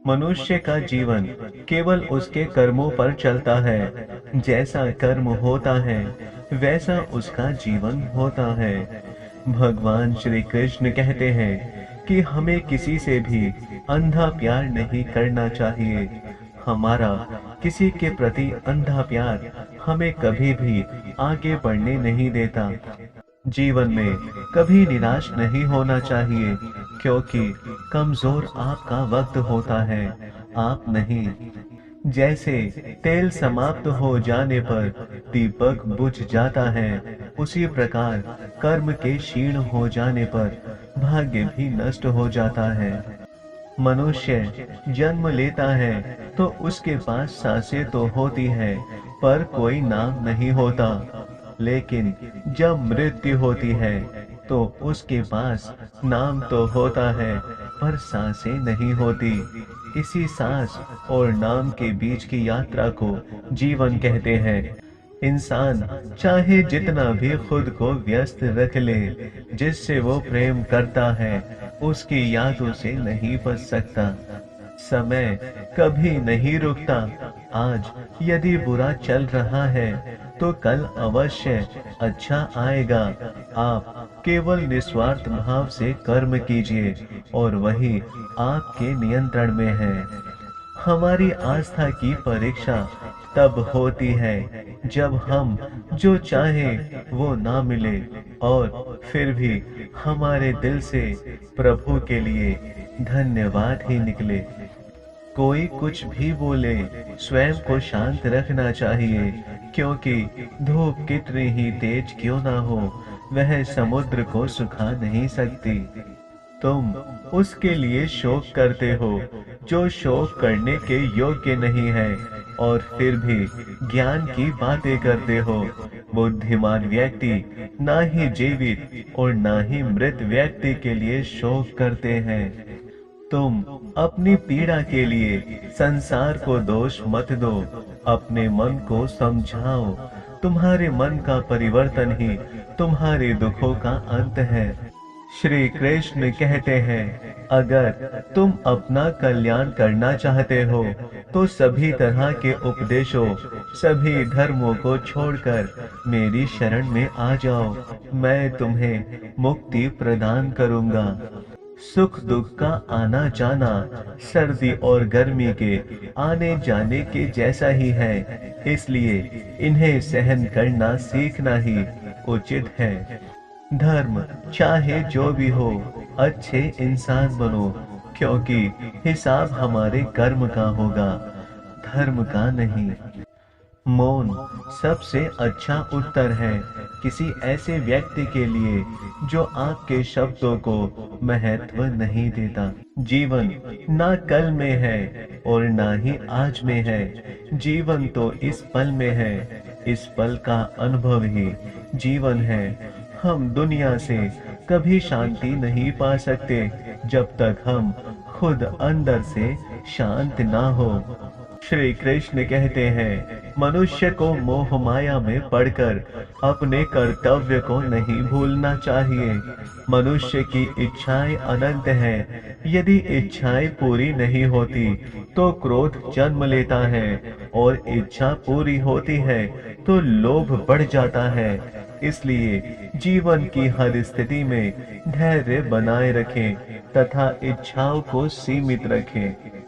मनुष्य का जीवन केवल उसके कर्मों पर चलता है। जैसा कर्म होता है वैसा उसका जीवन होता है। भगवान श्री कृष्ण कहते हैं कि हमें किसी से भी अंधा प्यार नहीं करना चाहिए। हमारा किसी के प्रति अंधा प्यार हमें कभी भी आगे बढ़ने नहीं देता। जीवन में कभी निराश नहीं होना चाहिए, क्योंकि कमजोर आपका वक्त होता है, आप नहीं। जैसे तेल समाप्त हो जाने पर दीपक बुझ जाता है, उसी प्रकार कर्म के क्षीण हो जाने पर भाग्य भी नष्ट हो जाता है। मनुष्य जन्म लेता है तो उसके पास सांसें तो होती है, पर कोई नाम नहीं होता। लेकिन जब मृत्यु होती है तो उसके पास नाम तो होता है, पर सांसें नहीं होती। इसी सांस और नाम के बीच की यात्रा को जीवन कहते हैं। इंसान चाहे जितना भी खुद को व्यस्त रख ले, जिससे वो प्रेम करता है उसकी यादों से नहीं बच सकता। समय कभी नहीं रुकता। आज यदि बुरा चल रहा है तो कल अवश्य अच्छा आएगा। आप केवल निस्वार्थ भाव से कर्म कीजिए और वही आपके नियंत्रण में है। हमारी आस्था की परीक्षा तब होती है जब हम जो चाहें वो ना मिले, और फिर भी हमारे दिल से प्रभु के लिए धन्यवाद ही निकले। कोई कुछ भी बोले, स्वयं को शांत रखना चाहिए, क्योंकि धूप कितनी ही तेज क्यों ना हो, वह समुद्र को सुखा नहीं सकती। तुम उसके लिए शोक करते हो जो शोक करने के योग्य नहीं है, और फिर भी ज्ञान की बातें करते हो। बुद्धिमान व्यक्ति ना ही जीवित और ना ही मृत व्यक्ति के लिए शोक करते हैं। तुम अपनी पीड़ा के लिए संसार को दोष मत दो, अपने मन को समझाओ। तुम्हारे मन का परिवर्तन ही तुम्हारे दुखों का अंत है। श्री कृष्ण कहते हैं, अगर तुम अपना कल्याण करना चाहते हो तो सभी तरह के उपदेशों, सभी धर्मों को छोड़कर मेरी शरण में आ जाओ। मैं तुम्हें मुक्ति प्रदान करूंगा। सुख दुख का आना जाना सर्दी और गर्मी के आने जाने के जैसा ही है, इसलिए इन्हें सहन करना सीखना ही उचित है। धर्म चाहे जो भी हो, अच्छे इंसान बनो, क्योंकि हिसाब हमारे कर्म का होगा, धर्म का नहीं। मौन सबसे अच्छा उत्तर है किसी ऐसे व्यक्ति के लिए जो आपके शब्दों को महत्व नहीं देता। जीवन ना कल में है और ना ही आज में है, जीवन तो इस पल में है। इस पल का अनुभव ही जीवन है। हम दुनिया से कभी शांति नहीं पा सकते जब तक हम खुद अंदर से शांत ना हो। श्री कृष्ण कहते हैं, मनुष्य को मोह माया में पड़कर अपने कर्तव्य को नहीं भूलना चाहिए। मनुष्य की इच्छाएं अनंत हैं। यदि इच्छाएं पूरी नहीं होती तो क्रोध जन्म लेता है, और इच्छा पूरी होती है तो लोभ बढ़ जाता है। इसलिए जीवन की हर स्थिति में धैर्य बनाए रखें तथा इच्छाओं को सीमित रखें।